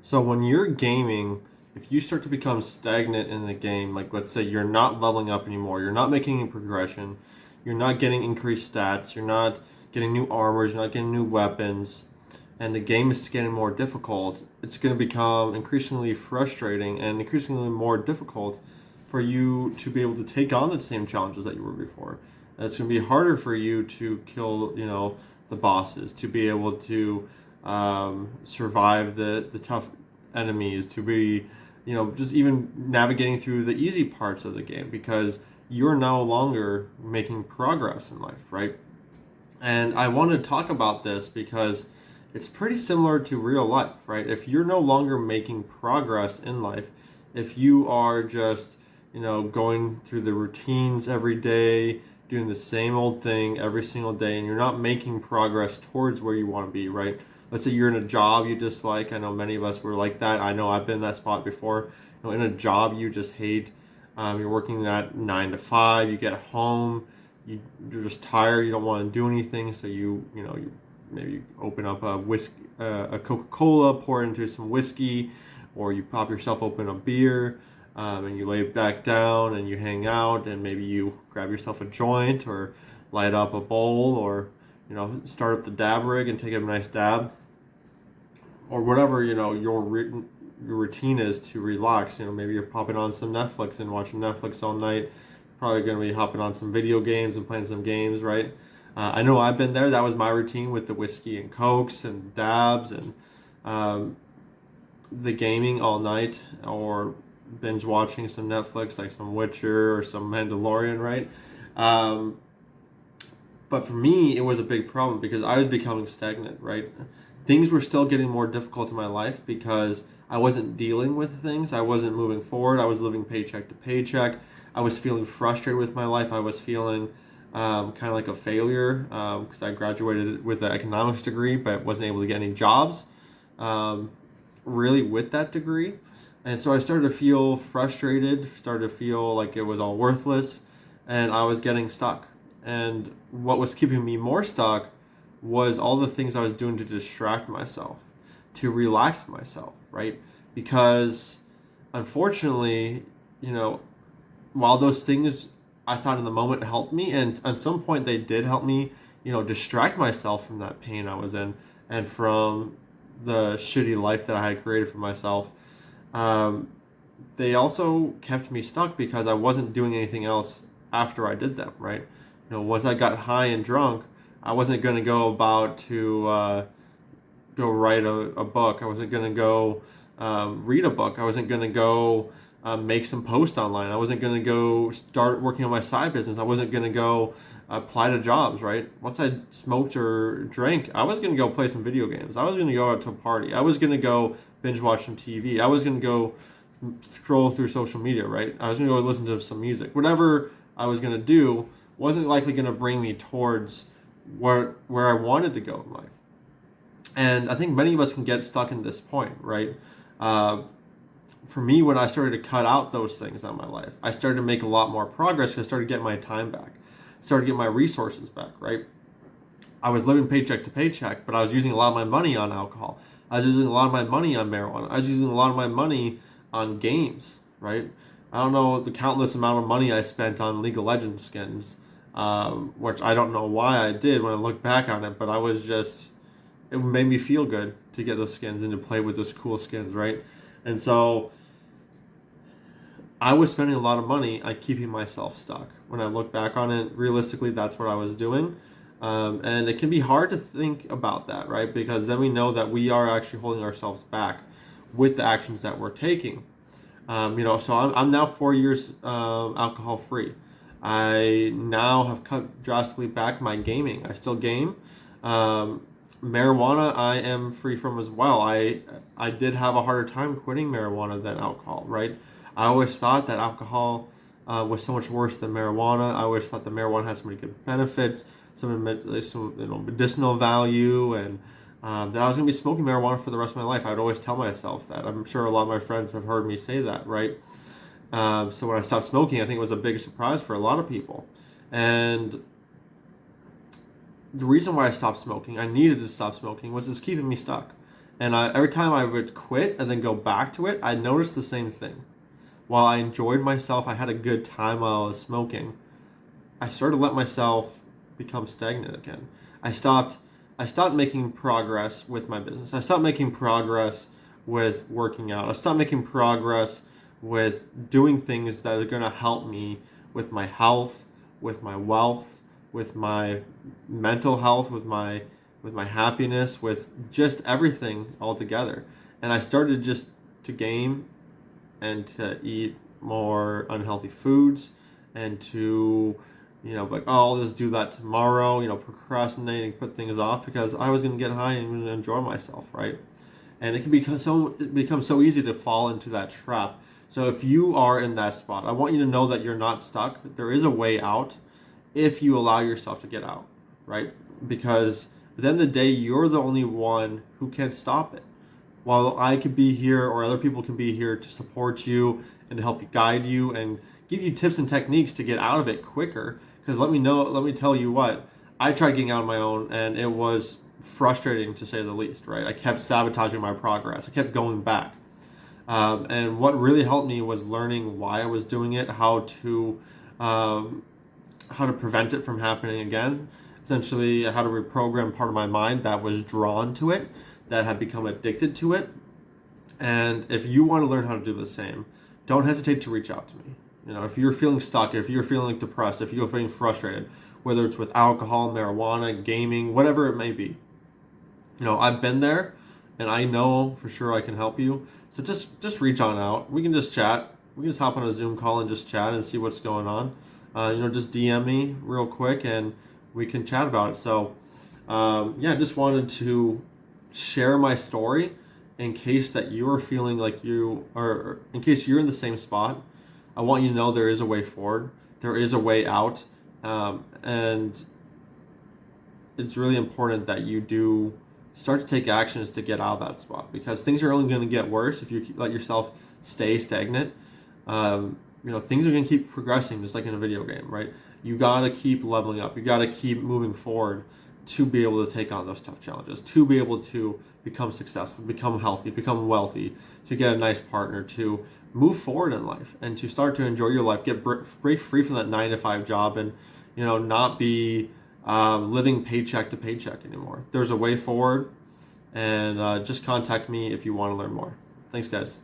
So when you're gaming, if you start to become stagnant in the game, like let's say you're not leveling up anymore, you're not making any progression, you're not getting increased stats, you're not getting new armors, you're not getting new weapons, and the game is getting more difficult, it's going to become increasingly frustrating and increasingly more difficult for you to be able to take on the same challenges that you were before. And it's going to be harder for you to kill, the bosses, to be able to survive the tough enemies, to be, just even navigating through the easy parts of the game because you're no longer making progress in life, right? And I want to talk about this because it's pretty similar to real life, right? If you're no longer making progress in life, if you are just, going through the routines every day, doing the same old thing every single day, and you're not making progress towards where you want to be, right? Let's say you're in a job you dislike. I know many of us were like that. I know I've been in that spot before. In a job you just hate. You're working that 9 to 5. You get home, you're just tired. You don't want to do anything, so you maybe open up a Coca-Cola, pour it into some whiskey, or you pop yourself open a beer, and you lay back down and you hang out, and maybe you grab yourself a joint or light up a bowl, or start up the dab rig and take a nice dab, or whatever your routine is to relax. Maybe you're popping on some Netflix and watching Netflix all night. Probably going to be hopping on some video games and playing some games, right? I know I've been there. That was my routine with the whiskey and cokes and dabs and the gaming all night, or binge watching some Netflix, like some Witcher or some Mandalorian, right? But for me, it was a big problem because I was becoming stagnant, right? Things were still getting more difficult in my life because I wasn't dealing with things. I wasn't moving forward. I was living paycheck to paycheck. I was feeling frustrated with my life. I was feeling kind of like a failure because I graduated with an economics degree but wasn't able to get any jobs really with that degree. And so I started to feel frustrated, started to feel like it was all worthless, and I was getting stuck. And what was keeping me more stuck was all the things I was doing to distract myself, to relax myself, right? Because unfortunately, while those things I thought in the moment helped me, and at some point they did help me, distract myself from that pain I was in and from the shitty life that I had created for myself. They also kept me stuck because I wasn't doing anything else after I did them, right? Once I got high and drunk, I wasn't going to go about to go write a book. I wasn't going to go read a book. I wasn't going to go make some post online. I wasn't going to go start working on my side business. I wasn't going to go apply to jobs, right? Once I smoked or drank, I was going to go play some video games. I was going to go out to a party. I was going to go binge watch some TV. I was going to go scroll through social media, right? I was going to go listen to some music. Whatever I was going to do wasn't likely going to bring me towards where I wanted to go in life. And I think many of us can get stuck in this point, right? For me, when I started to cut out those things out of my life, I started to make a lot more progress because I started getting my time back, started getting my resources back, right? I was living paycheck to paycheck, but I was using a lot of my money on alcohol. I was using a lot of my money on marijuana. I was using a lot of my money on games, right? I don't know the countless amount of money I spent on League of Legends skins, which I don't know why I did when I look back on it, but it made me feel good to get those skins and to play with those cool skins, right? And so I was spending a lot of money on keeping myself stuck. When I look back on it, realistically, that's what I was doing. And it can be hard to think about that, right? Because then we know that we are actually holding ourselves back with the actions that we're taking. So I'm now 4 years alcohol free. I now have cut drastically back my gaming. I still game. Marijuana I am free from as well. I did have a harder time quitting marijuana than alcohol, right? I always thought that alcohol was so much worse than marijuana. I always thought that marijuana had so many good benefits, some medicinal value, and that I was going to be smoking marijuana for the rest of my life. I'd always tell myself that. I'm sure a lot of my friends have heard me say that, right? So when I stopped smoking, I think it was a big surprise for a lot of people. And the reason why I stopped smoking, I needed to stop smoking, was it's keeping me stuck. And every time I would quit and then go back to it, I noticed the same thing. While I enjoyed myself, I had a good time while I was smoking, I started to let myself become stagnant again. I stopped I stopped making progress with my business. I stopped making progress with working out. I stopped making progress with doing things that are going to help me with my health, with my wealth, with my mental health, with my happiness, with just everything altogether. And I started just to game and to eat more unhealthy foods and to, like, oh, I'll just do that tomorrow, procrastinating, put things off because I was going to get high and going to enjoy myself, right? And it becomes so easy to fall into that trap. So if you are in that spot, I want you to know that you're not stuck. There is a way out if you allow yourself to get out, right? Because at the end of the day, you're the only one who can stop it. While I could be here or other people can be here to support you and to help you guide you and give you tips and techniques to get out of it quicker. Because let me tell you what, I tried getting out on my own and it was frustrating to say the least, right? I kept sabotaging my progress. I kept going back. And what really helped me was learning why I was doing it, how to prevent it from happening again. Essentially, how to reprogram part of my mind that was drawn to it, that had become addicted to it. And if you want to learn how to do the same, don't hesitate to reach out to me. If you're feeling stuck, if you're feeling depressed, if you're feeling frustrated, whether it's with alcohol, marijuana, gaming, whatever it may be, I've been there and I know for sure I can help you. So just reach on out. We can just chat. We can just hop on a Zoom call and just chat and see what's going on. Just DM me real quick and we can chat about it. So, just wanted to share my story in case that you are feeling like in case you're in the same spot. I want you to know there is a way forward. There is a way out. And it's really important that you do start to take actions to get out of that spot because things are only going to get worse if you let yourself stay stagnant. Things are going to keep progressing just like in a video game, right? You got to keep leveling up. You got to keep moving forward to be able to take on those tough challenges, to be able to become successful, become healthy, become wealthy, to get a nice partner, to move forward in life and to start to enjoy your life, break free from that 9-to-5 job and, not be living paycheck to paycheck anymore. There's a way forward and just contact me if you want to learn more. Thanks, guys.